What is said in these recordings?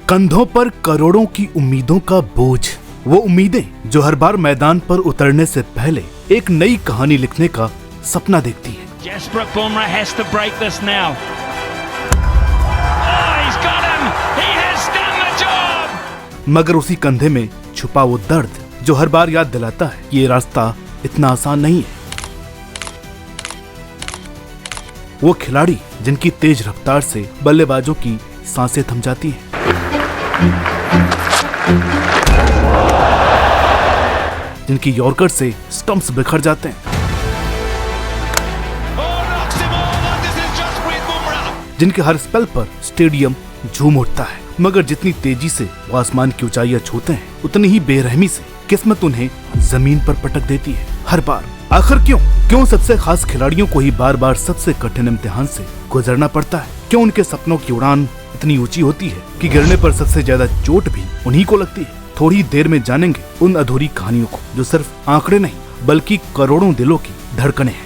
कंधों पर करोड़ों की उम्मीदों का बोझ, वो उम्मीदें जो हर बार मैदान पर उतरने से पहले एक नई कहानी लिखने का सपना देखती हैं। Jasprit Bumrah has to break this now. Oh, he's got him. He has done the job. मगर उसी कंधे में छुपा वो दर्द जो हर बार याद दिलाता है कि ये रास्ता इतना आसान नहीं है। वो खिलाड़ी जिनकी तेज रफ्तार से बल्लेबाजों की सांसें थम जाती हैं, जिनकी यॉर्कर से स्टंप्स बिखर जाते हैं, जिनके हर स्पेल पर स्टेडियम झूम उठता है। मगर जितनी तेजी से वो आसमान की ऊंचाइयां छूते हैं, उतनी ही बेरहमी से किस्मत उन्हें जमीन पर पटक देती है। हर बार आखिर क्यों सबसे खास खिलाड़ियों को ही बार बार सबसे कठिन इम्तिहान से गुजरना पड़ता है? क्यों उनके सपनों की उड़ान इतनी ऊंची होती है कि गिरने पर सबसे ज्यादा चोट भी उन्हीं को लगती है? थोड़ी देर में जानेंगे उन अधूरी कहानियों को जो सिर्फ आंकड़े नहीं बल्कि करोड़ों दिलों की धड़कनें हैं।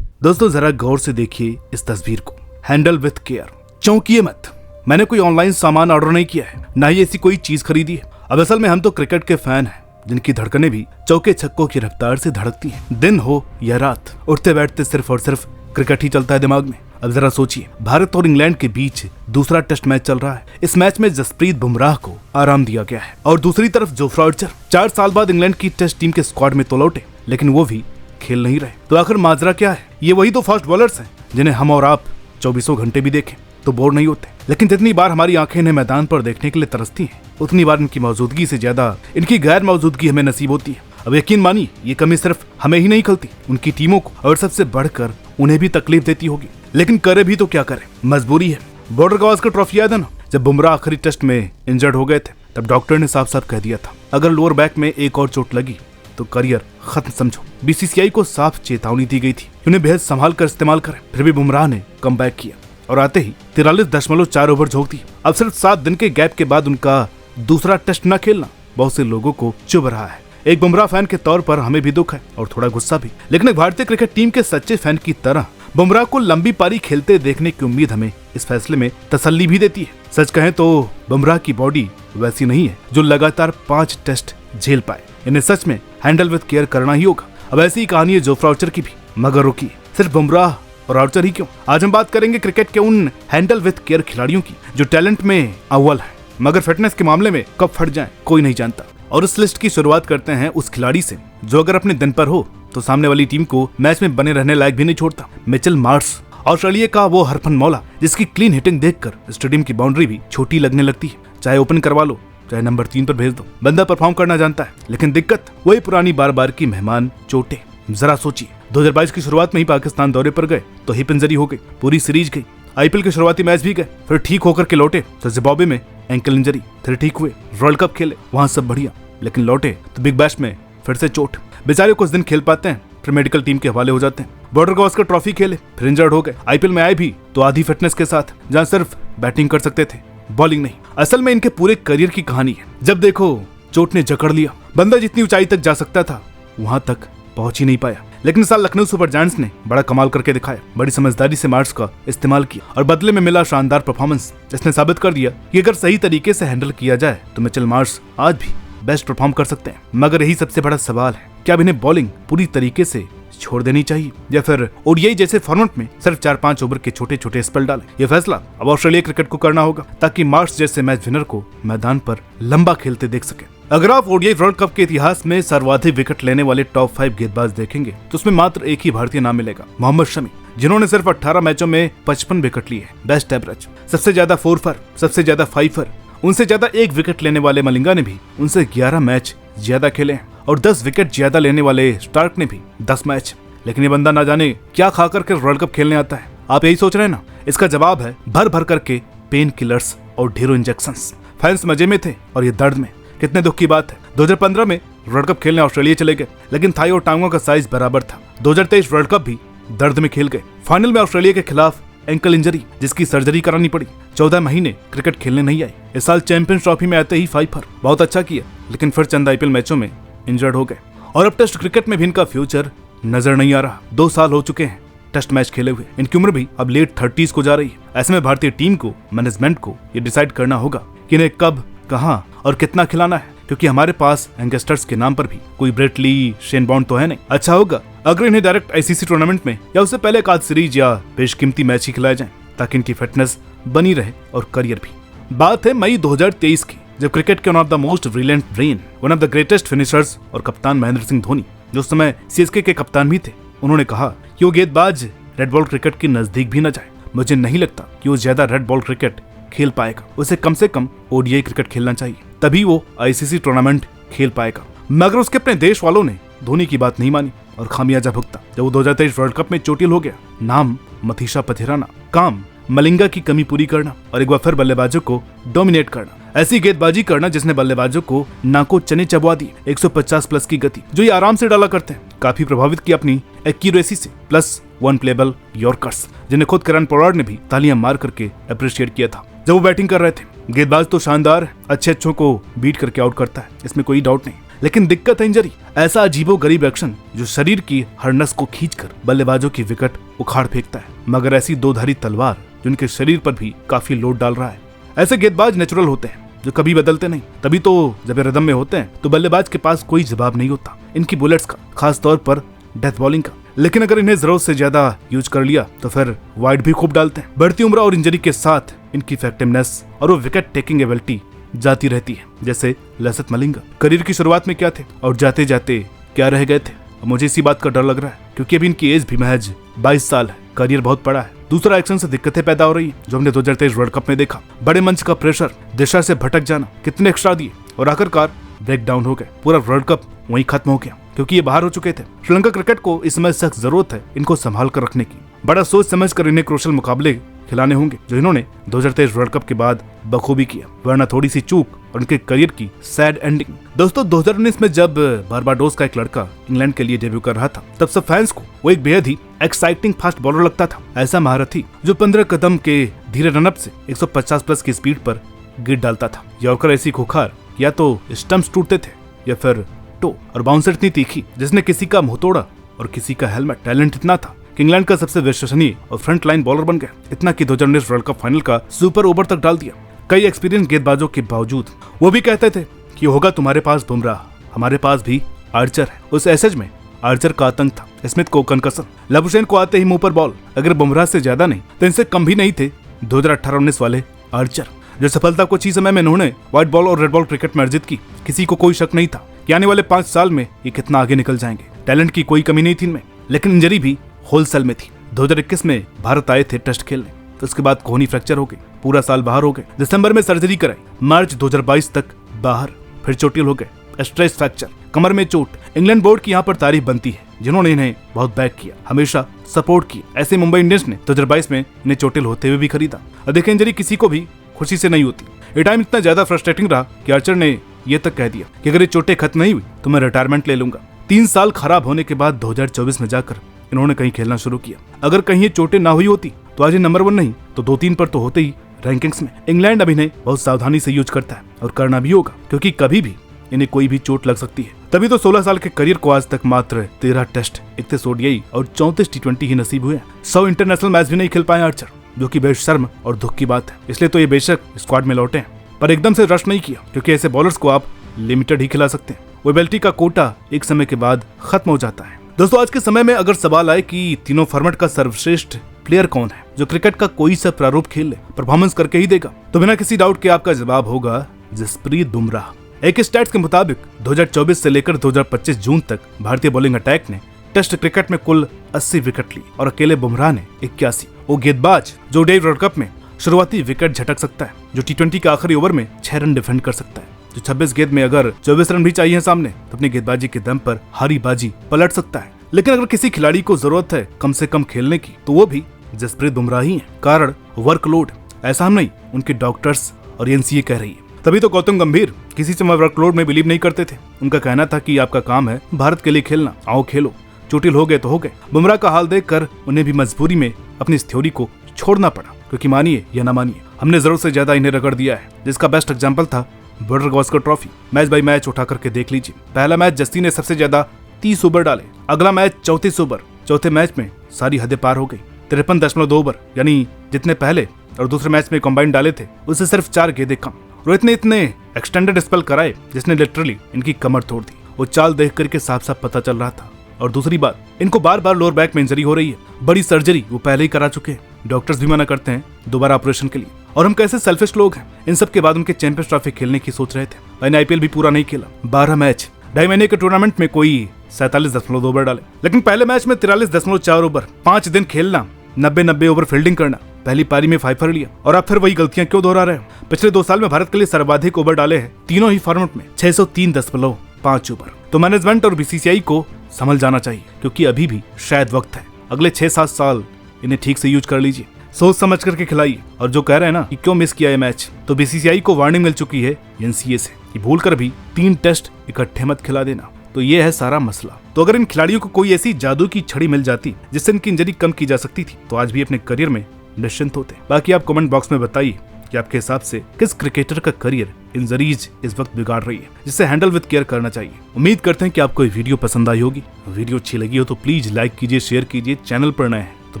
दोस्तों, जरा गौर से देखिए इस तस्वीर को। हैंडल विथ केयर, चौंकिए मत। मैंने कोई ऑनलाइन सामान ऑर्डर नहीं किया है, ना ही ऐसी कोई चीज खरीदी है। अब असल में हम तो क्रिकेट के फैन हैं, जिनकी धड़कनें भी चौके छक्कों की रफ्तार से धड़कती हैं। दिन हो या रात, उठते बैठते सिर्फ और सिर्फ क्रिकेट ही चलता है दिमाग में। अब जरा सोचिए, भारत और इंग्लैंड के बीच दूसरा टेस्ट मैच चल रहा है। इस मैच में जसप्रीत बुमराह को आराम दिया गया है और दूसरी तरफ जोफ्रा आर्चर 4 साल बाद इंग्लैंड की टेस्ट टीम के स्क्वाड में तो लौटे, लेकिन वो भी खेल नहीं रहे। तो आखिर माजरा क्या है? ये वही तो फास्ट बॉलर्स हैं जिन्हें हम और आप 24 घंटे भी देखें तो बोर नहीं होते। लेकिन जितनी बार हमारी आंखें इन्हें मैदान पर देखने के लिए तरसती हैं, उतनी बार इनकी मौजूदगी से ज्यादा इनकी गैर मौजूदगी हमें नसीब होती है। अब यकीन मानिए, ये कमी सिर्फ हमें ही नहीं खलती, उनकी टीमों को और सबसे बढ़कर उन्हें भी तकलीफ देती होगी। लेकिन करे भी तो क्या करे, मजबूरी है। बॉर्डर गावस्कर ट्रॉफी याद है ना, जब बुमराह आखिरी टेस्ट में इंजर्ड हो गए थे, तब डॉक्टर ने साफ साफ कह दिया था अगर लोअर बैक में एक और चोट लगी तो करियर खत्म समझो। बीसीसीआई को साफ चेतावनी दी गई थी, उन्हें बेहद संभाल कर इस्तेमाल करें। फिर भी बुमराह ने कमबैक किया और आते ही 43.4 ओवर झोंक दी। अब सिर्फ 7 दिन के गैप के बाद उनका दूसरा टेस्ट न खेलना बहुत से लोगों को चुभ रहा है। एक बुमराह फैन के तौर पर हमें भी दुख है और थोड़ा गुस्सा भी, लेकिन एक भारतीय क्रिकेट टीम के सच्चे फैन की तरह बुमराह को लंबी पारी खेलते देखने की उम्मीद हमें इस फैसले में तसल्ली भी देती है। सच कहें तो बुमराह की बॉडी वैसी नहीं है जो लगातार 5 टेस्ट झेल पाए। इन्हें सच में हैंडल विद केयर करना ही होगा। अब ऐसी ही कहानी है जोफ्रा आर्चर की भी, मगर रुकिए, सिर्फ बुमराह और आर्चर ही क्यों? आज हम बात करेंगे क्रिकेट के उन हैंडल विद केयर खिलाड़ियों की जो टैलेंट में अव्वल है, मगर फिटनेस के मामले में कब फट जाए कोई नहीं जानता। और इस लिस्ट की शुरुआत करते हैं उस खिलाड़ी से जो अगर अपने दिन पर हो तो सामने वाली टीम को मैच में बने रहने लायक भी नहीं छोड़ता। मिचेल मार्श, ऑस्ट्रेलिया का वो हरफन मौला जिसकी क्लीन हिटिंग देखकर स्टेडियम की बाउंड्री भी छोटी लगने लगती है। चाहे ओपन करवा लो, चाहे नंबर 3 पर भेज दो, बंदा परफॉर्म करना जानता है। लेकिन दिक्कत वही पुरानी बार बार की मेहमान चोटें। जरा सोचिए, 2022 की शुरुआत में ही पाकिस्तान दौरे पर गए तो हिप इंजरी हो गई, पूरी सीरीज गई। आईपीएल के शुरुआती मैच भी गए, फिर ठीक होकर के लौटे तो जिम्बाब्वे में एंकल इंजरी, फिर ठीक हुए, वर्ल्ड कप खेले, वहां सब बढ़िया, लेकिन लौटे तो बिग बैश में फिर से चोट। बेचारे कुछ दिन खेल पाते हैं, फिर मेडिकल टीम के हवाले हो जाते हैं। बॉर्डर गावस्कर ट्रॉफी खेले, फिर इंजर्ड हो गए। आईपीएल में आए भी तो आधी फिटनेस के साथ, जहां सिर्फ बैटिंग कर सकते थे, बॉलिंग नहीं। असल में इनके पूरे करियर की कहानी है। जब देखो चोट ने जकड़ लिया, बंदा जितनी ऊंचाई तक जा सकता था वहां तक पहुंच ही नहीं पाया। लेकिन इस साल लखनऊ सुपर जायंट्स ने बड़ा कमाल करके दिखाया, बड़ी समझदारी से मार्श का इस्तेमाल किया और बदले में मिला शानदार परफॉर्मेंस, जिसने साबित कर दिया कि अगर सही तरीके से हैंडल किया जाए तो मिचेल मार्श आज भी बेस्ट परफॉर्म कर सकते हैं। मगर यही सबसे बड़ा सवाल है, क्या अब इन्हें बॉलिंग पूरी तरीके से छोड़ देनी चाहिए या फिर ओडीआई जैसे फॉर्मेट में सिर्फ 4-5 ओवर के छोटे छोटे स्पेल डालें? ये फैसला अब ऑस्ट्रेलिया क्रिकेट को करना होगा ताकि मार्श जैसे मैच विनर को मैदान पर लंबा खेलते देख सके। अगर आप ओडीआई वर्ल्ड कप के इतिहास में सर्वाधिक विकेट लेने वाले टॉप 5 गेंदबाज देखेंगे तो उसमें मात्र एक ही भारतीय नाम मिलेगा, मोहम्मद शमी, जिन्होंने सिर्फ 18 मैचों में 55 विकेट लिए। बेस्ट एवरेज, सबसे ज्यादा 4 फॉर, सबसे ज्यादा 5 फॉर। उनसे ज्यादा 1 विकेट लेने वाले मलिंगा ने भी उनसे 11 मैच ज्यादा खेले हैं और 10 विकेट ज्यादा लेने वाले स्टार्क ने भी 10 मैच। लेकिन ये बंदा ना जाने क्या खा करके वर्ल्ड कप खेलने आता है। आप यही सोच रहे हैं ना? इसका जवाब है भर भर करके पेन किलर्स और ढेरों इंजेक्शंस। फैंस मजे में थे और ये दर्द में। कितने दुख की बात है, 2015 में वर्ल्ड कप खेलने ऑस्ट्रेलिया चले गए, लेकिन थाई और टांगों का साइज बराबर था। 2023 वर्ल्ड कप भी दर्द में खेल गए। फाइनल में ऑस्ट्रेलिया के खिलाफ एंकल इंजरी, जिसकी सर्जरी करानी पड़ी। 14 महीने क्रिकेट खेलने नहीं आए। इस साल चैंपियंस ट्रॉफी में आते ही 5 फॉर, बहुत अच्छा किया, लेकिन फिर चंद आईपीएल मैचों में इंजर्ड हो गए और अब टेस्ट क्रिकेट में भी इनका फ्यूचर नजर नहीं आ रहा। 2 साल हो चुके हैं टेस्ट मैच खेले हुए। इनकी उम्र भी अब लेट 30s को जा रही है। ऐसे में भारतीय टीम को, मैनेजमेंट को ये डिसाइड करना होगा कि इन्हें कब, कहां और कितना खिलाना है, क्योंकि हमारे पास यंगस्टर्स के नाम पर भी कोई ब्रेट ली, शेन बॉन्ड तो है नहीं। अच्छा होगा अगर इन्हें डायरेक्ट आईसीसी टूर्नामेंट में या उससे पहले एक आध सीरीज या बेशकीमती मैच ही खिलाए जाएं, ताकि इनकी फिटनेस बनी रहे और करियर भी। बात है मई 2023 की, जब क्रिकेट के one of the most brilliant brain, one of the greatest finishers और कप्तान महेंद्र सिंह धोनी, जो उस समय सीएसके के कप्तान भी थे, उन्होंने कहा कि वो गेंदबाज रेड बॉल क्रिकेट के नजदीक भी न जाए। मुझे नहीं लगता कि वो ज्यादा रेड बॉल क्रिकेट खेल पाएगा, उसे कम से कम ओडीआई क्रिकेट खेलना चाहिए, तभी वो आईसीसी टूर्नामेंट खेल पाएगा। मगर उसके अपने देश वालों ने धोनी की बात नहीं मानी और खामियाजा भुगता। जब वो 2023 वर्ल्ड कप में चोटिल हो गया, नाम मथीशा पथिराना, काम मलिंगा की कमी पूरी करना और एक बार फिर बल्लेबाजों को डोमिनेट करना, ऐसी गेंदबाजी करना जिसने बल्लेबाजों को नाको चने चबवा दिए। 150 प्लस की गति जो ये आराम से डाला करते हैं, काफी प्रभावित की अपनी एक्यूरेसी से, +1 प्लेबल यॉर्कर्स, जिन्हें खुद करण पोलार्ड ने भी तालियां मार करके अप्रिशिएट किया था जब वो बैटिंग कर रहे थे। गेंदबाज तो शानदार, अच्छों को बीट करके आउट करता है, इसमें कोई डाउट नहीं, लेकिन दिक्कत है इंजरी। ऐसा अजीबो गरीब एक्शन जो शरीर की हर नस को खींचकर बल्लेबाजों की विकेट उखाड़ फेंकता है, मगर ऐसी दोधारी तलवार जो उनके शरीर पर भी काफी लोड डाल रहा है। ऐसे गेंदबाज नेचुरल होते हैं जो कभी बदलते नहीं, तभी तो जब रिदम में होते हैं तो बल्लेबाज के पास कोई जवाब नहीं होता इनकी बुलेट्स का, खास तौर पर डेथ बॉलिंग का। लेकिन अगर इन्हें जरूरत से ज्यादा यूज कर लिया तो फिर वाइड भी खूब डालते हैं। बढ़ती उम्र और इंजरी के साथ इनकी इफेक्टिवनेस और वो विकेट टेकिंग एबिलिटी जाती रहती है। जैसे लसित मलिंगा करियर की शुरुआत में क्या थे और जाते जाते क्या रह गए थे। मुझे इसी बात का डर लग रहा है, क्योंकि अभी इनकी एज भी महज 22 साल है, करियर बहुत बड़ा है। दूसरा, एक्शन से दिक्कतें पैदा हो रही है, जो हमने 2023 वर्ल्ड कप में देखा। बड़े मंच का प्रेशर, दिशा से भटक जाना, कितने एक्स्ट्रा दिए और आखिरकार ब्रेक डाउन हो गए। पूरा वर्ल्ड कप वहीं खत्म हो गया, क्योंकि ये बाहर हो चुके थे। श्रीलंका क्रिकेट को इस समय सख्त जरूरत है इनको संभाल कर रखने की। बड़ा सोच समझ कर इन्हें क्रूशियल मुकाबले खिलाने होंगे, जो इन्होंने 2023 वर्ल्ड कप के बाद बखूबी किया, वरना थोड़ी सी चूक और उनके करियर की सैड एंडिंग। दोस्तों 2019 में जब बारबाडोस का एक लड़का इंग्लैंड के लिए डेब्यू कर रहा था, तब सब फैंस को वो एक बेहद ही एक्साइटिंग फास्ट बॉलर लगता था। ऐसा महारथी जो 15 कदम के धीरे रनअप से 150 प्लस की स्पीड पर गिर डालता था। यॉर्कर ऐसी खुखार, या तो स्टंप्स टूटते थे या फिर टो, और बाउंसर इतनी तीखी जिसने किसी का मुंह तोड़ा और किसी का हेलमेट। टैलेंट इतना था कि इंग्लैंड का सबसे विश्वसनीय और फ्रंट लाइन बॉलर बन गया, इतना कि 2019 वर्ल्ड कप फाइनल का सुपर ओवर तक डाल दिया। कई एक्सपीरियंस गेंदबाजों के बावजूद वो भी कहते थे कि होगा तुम्हारे पास बुमराह, हमारे पास भी आर्चर है। उस एसएच में आर्चर का आतंक था। स्मिथ को कंकशन, लबुशेन को आते ही मुंह पर बॉल। अगर बुमराह से ज्यादा नहीं तो इनसे कम भी नहीं थे 2018-19 वाले आर्चर, जो सफलता कुछ ही समय में इन्होंने व्हाइट बॉल और रेड बॉल क्रिकेट में अर्जित की। किसी को कोई शक नहीं था कि आने वाले 5 साल में ये कितना आगे निकल जाएंगे। टैलेंट की कोई कमी नहीं थी इनमें, लेकिन इंजरी भी होलसेल में थी। 2021 में भारत आए थे टेस्ट खेलने, तो उसके बाद कोहनी फ्रैक्चर हो गई, पूरा साल बाहर हो गए। दिसंबर में सर्जरी कराई, मार्च 2022 तक बाहर, फिर चोटिल हो गए, स्ट्रेस फ्रैक्चर, कमर में चोट। इंग्लैंड बोर्ड की यहाँ पर तारीफ बनती है, जिन्होंने इन्हें बहुत बैक किया, हमेशा सपोर्ट किया। ऐसे मुंबई इंडियंस ने 2022 में इन्हें चोटिल होते हुए भी खरीदा। और देखें, इंजरी किसी को भी खुशी से नहीं होती। ये टाइम इतना ज्यादा फ्रस्ट्रेटिंग रहा कि आर्चर ने ये तक कह दिया कि अगर ये चोटें खत्म नहीं हुई तो मैं रिटायरमेंट ले लूंगा। 3 साल खराब होने के बाद 2024 में जाकर इन्होंने कहीं खेलना शुरू किया। अगर कहीं ये चोटें ना हुई होती तो आज ये नंबर 1 नहीं तो 2-3 पर तो होते ही रैंकिंग्स में। इंग्लैंड अब इन्हें बहुत सावधानी से यूज करता है और करना भी होगा, क्योंकि कभी भी इन्हें कोई भी चोट लग सकती है। तभी तो 16 साल के करियर को आज तक मात्र 13 टेस्ट, 31 ओडीआई और 34 टी20 ही नसीब हुए। 100 इंटरनेशनल मैच भी नहीं खेल पाए आर्चर, जो कि बेशर्म और दुख की बात है। इसलिए तो ये बेशक स्क्वाड में लौटे हैं, पर एकदम से रश नहीं किया, क्योंकि ऐसे बॉलर्स को आप लिमिटेड ही खिला सकते हैं। वो एबिलिटी का कोटा एक समय के बाद खत्म हो जाता है। दोस्तों आज के समय में अगर सवाल आए कि तीनों फॉर्मेट का सर्वश्रेष्ठ प्लेयर कौन है जो क्रिकेट का कोई सा प्रारूप खेल ले, परफॉर्मेंस करके ही देगा, तो बिना किसी डाउट के आपका जवाब होगा जसप्रीत बुमराह। एक स्टैट्स के मुताबिक 2024 से लेकर 2025 जून तक भारतीय बॉलिंग अटैक ने टेस्ट क्रिकेट में कुल 80 विकेट ली और अकेले बुमराह ने 81। वो गेंदबाज जो डे वर्ल्ड कप में शुरुआती विकेट झटक सकता है, जो टी20 के आखिरी ओवर में 6 रन डिफेंड कर सकता है, जो 26 गेंद में अगर 24 रन भी चाहिए सामने तो अपनी गेंदबाजी के दम पर हारी बाजी पलट सकता है। लेकिन अगर किसी खिलाड़ी को जरूरत है कम से कम खेलने की, तो वो भी जसप्रीत बुमराह ही है। कारण वर्कलोड। ऐसा हम नहीं, उनके डॉक्टर्स और एनसीए कह रही है। तभी तो गौतम गंभीर किसी समय वर्कलोड में बिलीव नहीं करते थे। उनका कहना था कि आपका काम है भारत के लिए खेलना, आओ खेलो, चोटिल हो गए तो हो गए। बुमराह का हाल देखकर उन्हें भी मजबूरी में अपनी इस थ्योरी को छोड़ना पड़ा, क्योंकि मानिए या ना मानिए हमने जरूरत से ज्यादा इन्हें रगड़ दिया है, जिसका बेस्ट एग्जाम्पल था border Gavaskar trophy. Match by match उठा करके देख लीजिए। पहला मैच जस्ती ने सबसे ज्यादा 30 ओवर डाले, अगला मैच 34 ओवर, चौथे मैच में सारी हदें पार हो गई। 53.2 ओवर यानी जितने पहले और दूसरे मैच में कॉम्बाइन डाले थे उससे सिर्फ 4 गेंदें कम। रोहित ने इतने एक्सटेंडेड स्पेल कराए जिसने लिटरली इनकी कमर तोड़ दी। वो चाल देख करके साफ साफ पता चल रहा था। और दूसरी बात, इनको बार बार लोअर बैक में इंजरी हो रही है। बड़ी सर्जरी वो पहले ही करा चुके हैं। डॉक्टर्स भी मना करते हैं दोबारा ऑपरेशन के लिए। और हम कैसे सेल्फिश लोग हैं, इन सब के बाद उनके चैंपियंस ट्रॉफी खेलने की सोच रहे थे। मैंने आईपीएल भी पूरा नहीं खेला। 12 मैच 2.5 महीने के टूर्नामेंट में कोई 47.2 ओवर डाले, लेकिन पहले मैच में 43.4 ओवर, 5 दिन खेलना, 90 ओवर फील्डिंग करना, पहली पारी में 5 लिया। और आप फिर वही गलतियां क्यों दोहरा रहे हो? पिछले 2 साल में भारत के लिए सर्वाधिक ओवर डाले हैं तीनों ही फॉर्मेट में, 603.5 ओवर। तो मैनेजमेंट और बीसीसीआई को संभल जाना चाहिए, क्योंकि अभी भी शायद वक्त है। अगले 6-7 साल इन्हें ठीक से यूज कर लीजिए, सोच समझ करके खिलाइए। और जो कह रहे हैं ना कि क्यों मिस किया ये मैच, तो बीसीसीआई को वार्निंग मिल चुकी है एनसीए से कि भूलकर भी 3 टेस्ट इकट्ठे मत खिला देना। तो ये है सारा मसला। तो अगर इन खिलाड़ियों को कोई ऐसी जादू की छड़ी मिल जाती जिससे इनकी इंजरी कम की जा सकती थी, तो आज भी अपने करियर में निश्चिंत होते। बाकी आप कमेंट बॉक्स में बताइए कि आपके हिसाब से किस क्रिकेटर का करियर इंजरीज इस वक्त बिगाड़ रही है, जिससे हैंडल विद केयर करना चाहिए। उम्मीद करते हैं कि आपको ये वीडियो पसंद आई होगी। वीडियो अच्छी लगी हो तो प्लीज लाइक कीजिए, शेयर कीजिए। चैनल पर नए हैं तो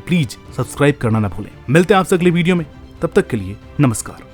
प्लीज सब्सक्राइब करना ना भूलें। मिलते हैं आपसे अगली वीडियो में, तब तक के लिए नमस्कार।